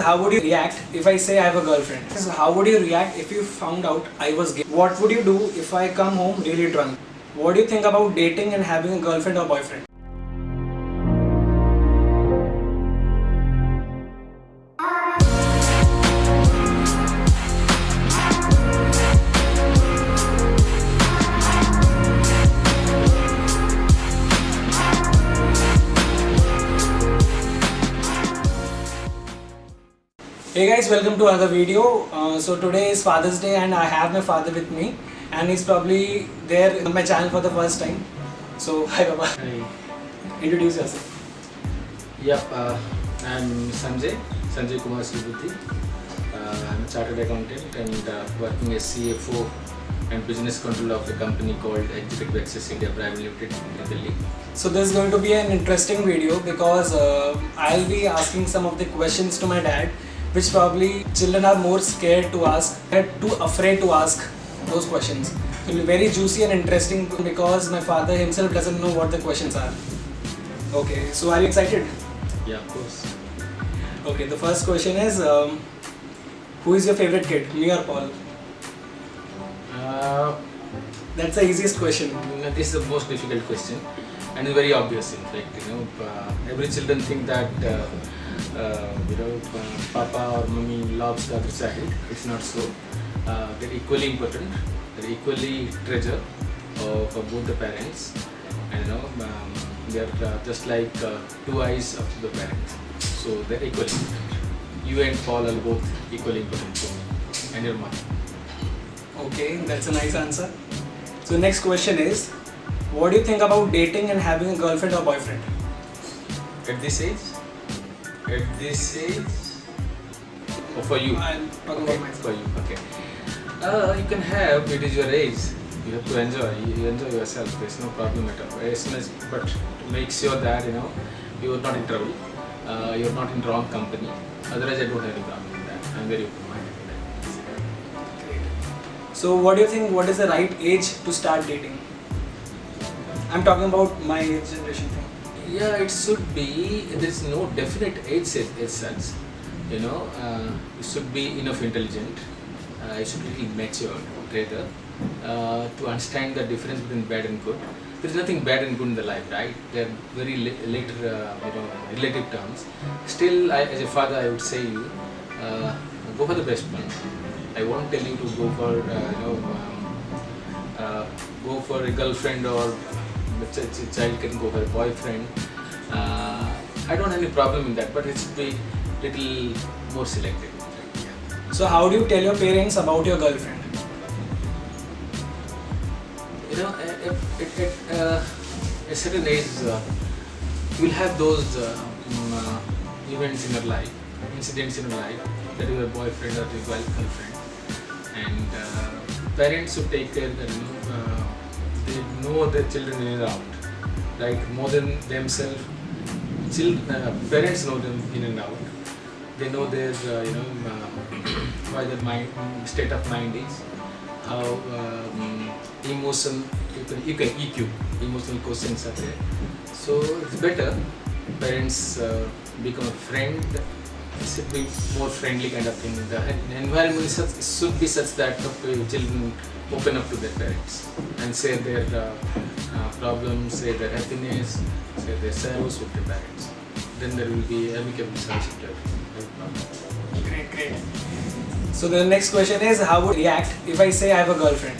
How would you react if I say I have a girlfriend? How would you react if you found out I was gay? What would you do if I come home really drunk? What do you think about dating and having a girlfriend or boyfriend? Hey guys, welcome to another video. So today is Father's Day and I have my father with me and he's probably there on my channel for the first time. So hi Baba. Hi. Introduce yourself. Yep, I'm Sanjay Kumar Sribuddhi. I'm a chartered accountant and working as CFO and business control of a company called Executive Access India Private Limited in Delhi. So this is going to be an interesting video because I'll be asking some of the questions to my dad which probably children are more scared to ask, they're too afraid to ask those questions. It will be very juicy and interesting because my father himself doesn't know what the questions are. Okay, so are you excited? Yeah, of course. Okay, the first question is who is your favorite kid, me or Paul? That's the easiest question. This is the most difficult question and it's very obvious. In fact, every children think that Papa or Mummy loves the other child. It's not so. They're equally important. They're equally treasure for both the parents. And they're just like two eyes of the parents. So they're equally important. You and Paul are both equally important to me and your mother. Okay, that's a nice answer. So next question is, what do you think about dating and having a girlfriend or boyfriend? At this age? At this age? Or for you? I'm talking about myself. For you, okay. You can have, it is your age. You have to enjoy. You enjoy yourself. There's no problem at all. But to make sure that you are not in trouble. You are not in wrong company. Otherwise, I don't have any problem with that. I'm very open-minded with that. Great. So what do you think, what is the right age to start dating? I'm talking about my age generation thing. Yeah, it should be. There's no definite age as such. It should be enough intelligent. It should be matured, rather, to understand the difference between bad and good. There's nothing bad and good in the life, right? They're very later, relative terms. Still, as a father, I would say you go for the best one. I won't tell you to go for a girlfriend or the child can go for a boyfriend. I don't have any problem in that, but it should be little more selective. So how do you tell your parents about your girlfriend? At a certain age, you will have those events in your life, incidents in your life, that your boyfriend or your girlfriend, and parents should take care that they know their children in and out, like more than themselves. Parents know them in and out. They know their why their mind state of mind is, how emotion you can EQ, emotional questions are there. So it's better parents become a friend. It should be more friendly kind of thing. The environment should be such that children open up to their parents and share their problems, share their happiness, share their sorrows with their parents. Then there will be amicable solution to every problem. Great. So the next question is, how would you react if I say I have a girlfriend?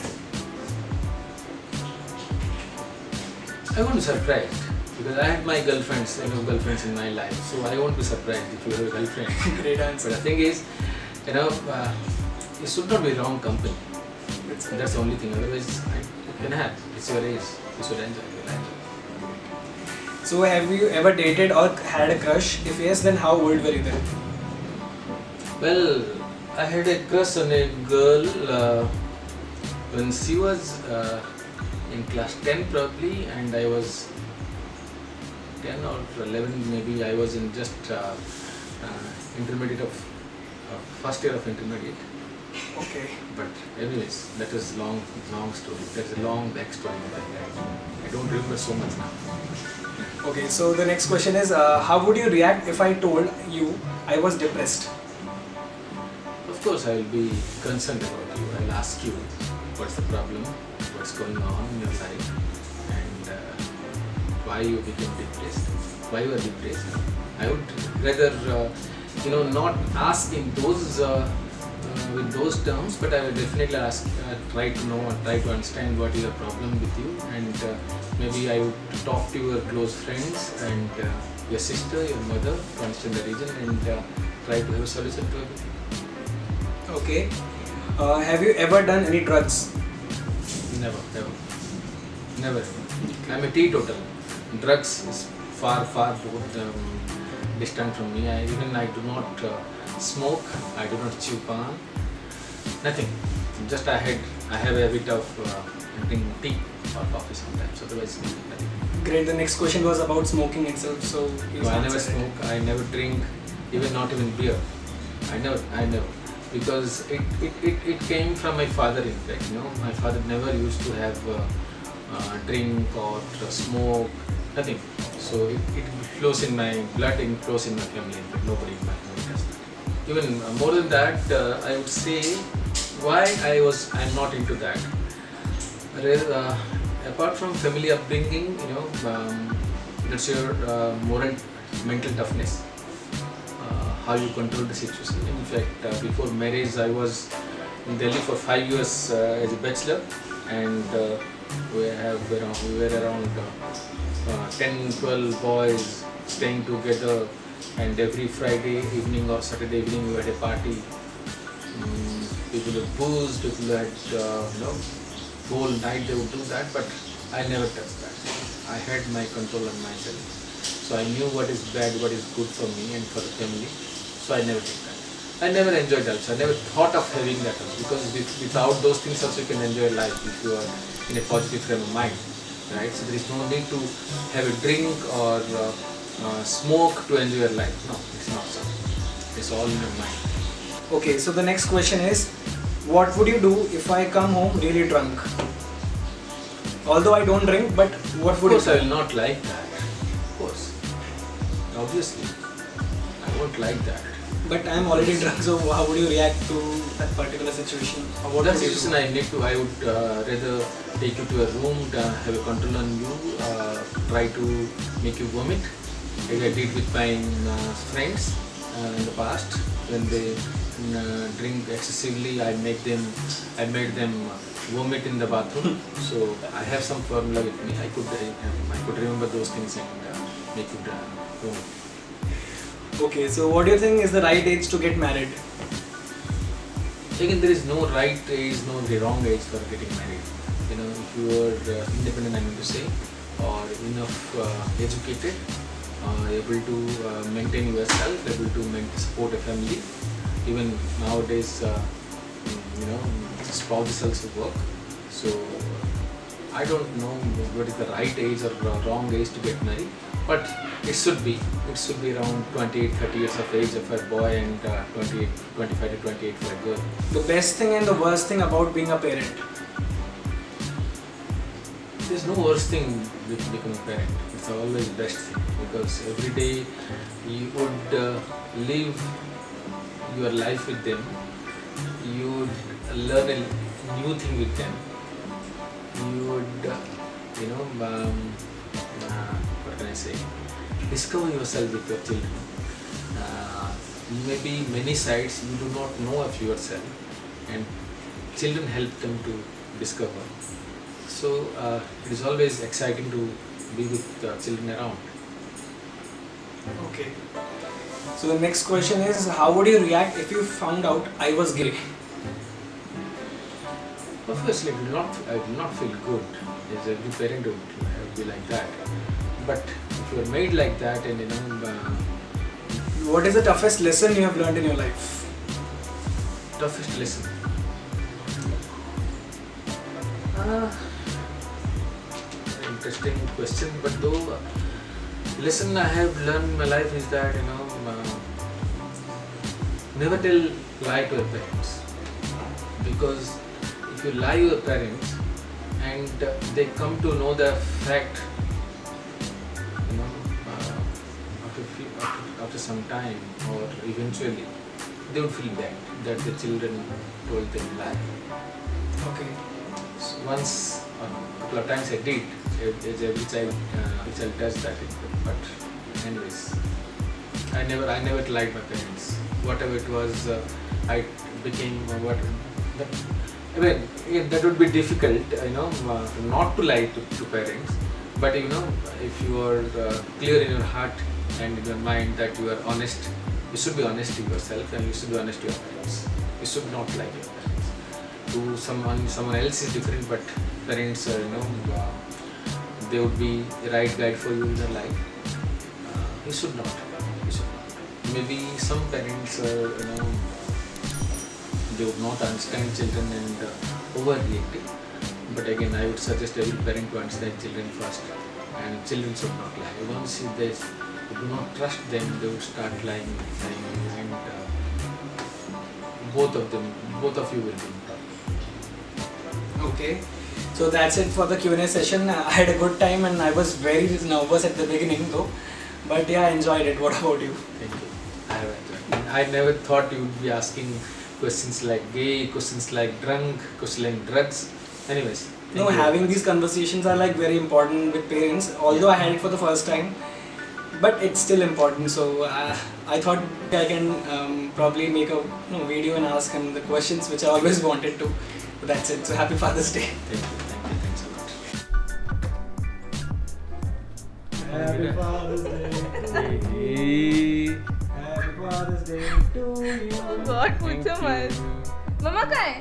I won't be surprised because I had my girlfriends in my life, so I won't be surprised if you have a girlfriend. Great answer. But the thing is, you should not be wrong company. That's the only thing. Otherwise, you can have. It's your age. You should enjoy your life. So have you ever dated or had a crush? If yes, then how old were you then? Well, I had a crush on a girl when she was in class 10 probably, and I was 10 or 11 maybe. I was in just intermediate of first year of intermediate. Okay. But anyways, that is long story. There's a long backstory. I don't remember so much now. Okay, so the next question is, how would you react if I told you I was depressed? Of course, I will be concerned about you. I'll ask you what's the problem, what's going on in your life, and why you became depressed, why you are depressed. I would rather, not ask in those with those terms, but I will definitely ask, try to know, try to understand what is the problem with you, and maybe I would talk to your close friends and your sister, your mother, to understand the reason and try to have a solution to everything. Okay. Have you ever done any drugs? Never, never, never. I'm a teetotal. Drugs is far, far distant from me. I do not smoke. I do not chew pan. Nothing. Just I have a bit of drinking tea or coffee sometimes. Otherwise, nothing. Great. The next question was about smoking itself. So you No, I never answered it. smoke. I never drink. Not even beer. I never. Because it came from my father, in fact. My father never used to have drink or smoke, nothing. So it flows in my blood, it flows in my family. Nobody in my family does that. Even more than that, I would say why I'm not into that. Apart from family upbringing, that's your moral, mental toughness. How you control the situation. In fact, before marriage, I was in Delhi for 5 years as a bachelor, and we were around 10-12 boys staying together, and every Friday evening or Saturday evening we had a party. People had booze, people had whole night they would do that, but I never touched that. I had my control on myself, so I knew what is bad, what is good for me and for the family. So I never did that. I never enjoyed also. I never thought of having that also, because without those things also you can enjoy life if you are in a positive frame of mind, right? So there is no need to have a drink or smoke to enjoy your life. No, it's not so. It's all in your mind. Okay. So the next question is, what would you do if I come home really drunk? Although I don't drink, but what would you Of course, do? I will not like that. Of course, obviously, I won't like that. But I'm already drunk, so how would you react to that particular situation? Or what That would you situation do? I would rather take you to a room, have a control on you, try to make you vomit, as I did with my friends in the past. When they drink excessively, I made them vomit in the bathroom. So I have some formula with me. I could remember those things and make you vomit. Okay, so what do you think is the right age to get married? Again, there is no right age, no wrong age for getting married. If you are independent, I mean to say, or enough educated, able to maintain yourself, able to support a family. Even nowadays, spouses also work. So I don't know what is the right age or wrong age to get married, but it should be around 28-30 years of age for a boy and 25 to 28 for a girl. The best thing and the worst thing about being a parent? There's no worst thing with becoming a parent. It's always the best thing, because every day you would live your life with them. You would learn a new thing with them. You would, what can I say? Discover yourself with your children. Maybe many sides you do not know of yourself, and children help them to discover. So it is always exciting to be with children around. Okay. So the next question is, how would you react if you found out I was gay? Obviously, I will not feel good, as every parent would be like that. But if you are made like that, and What is the toughest lesson you have learned in your life? toughest lesson. Interesting question, but though lesson I have learned in my life is that never tell lie to your parents, because if you lie to your parents and they come to know the fact, after some time or eventually, they would feel bad that the children told them lie. Okay. So once, a couple of times I did, every child does that. But anyways, I never lied my parents. Whatever it was, I became what. I mean, that would be difficult, not to lie to parents. But if you are clear in your heart and in your mind that you are honest, you should be honest to yourself and you should be honest to your parents. You should not lie to your parents. To someone else is different, but parents, they would be the right guide for you in your life. You should not. Maybe some parents, they would not understand children and overreacting. But again, I would suggest every parent to understand children first, and children should not lie. Once they do not trust them, they would start lying, and both of you will be in trouble. Okay. So that's it for the Q&A session. I had a good time and I was very nervous at the beginning though. But yeah, I enjoyed it. What about you? Thank you. I have enjoyed. I never thought you would be asking questions like gay, questions like drunk, questions like drugs. Anyways. No, having these conversations are like very important with parents. Although I had it for the first time, but it's still important. So I thought I can probably make a video and ask him the questions which I always wanted to. But that's it. So happy Father's Day. Thank you. Thanks a lot. Happy Father's Day to you. Happy Father's Day to you. Oh God, पूछो मत. मम्मा कहाँ है?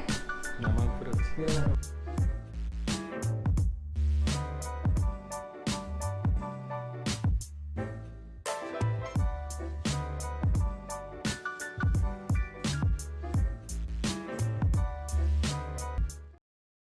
Namaste.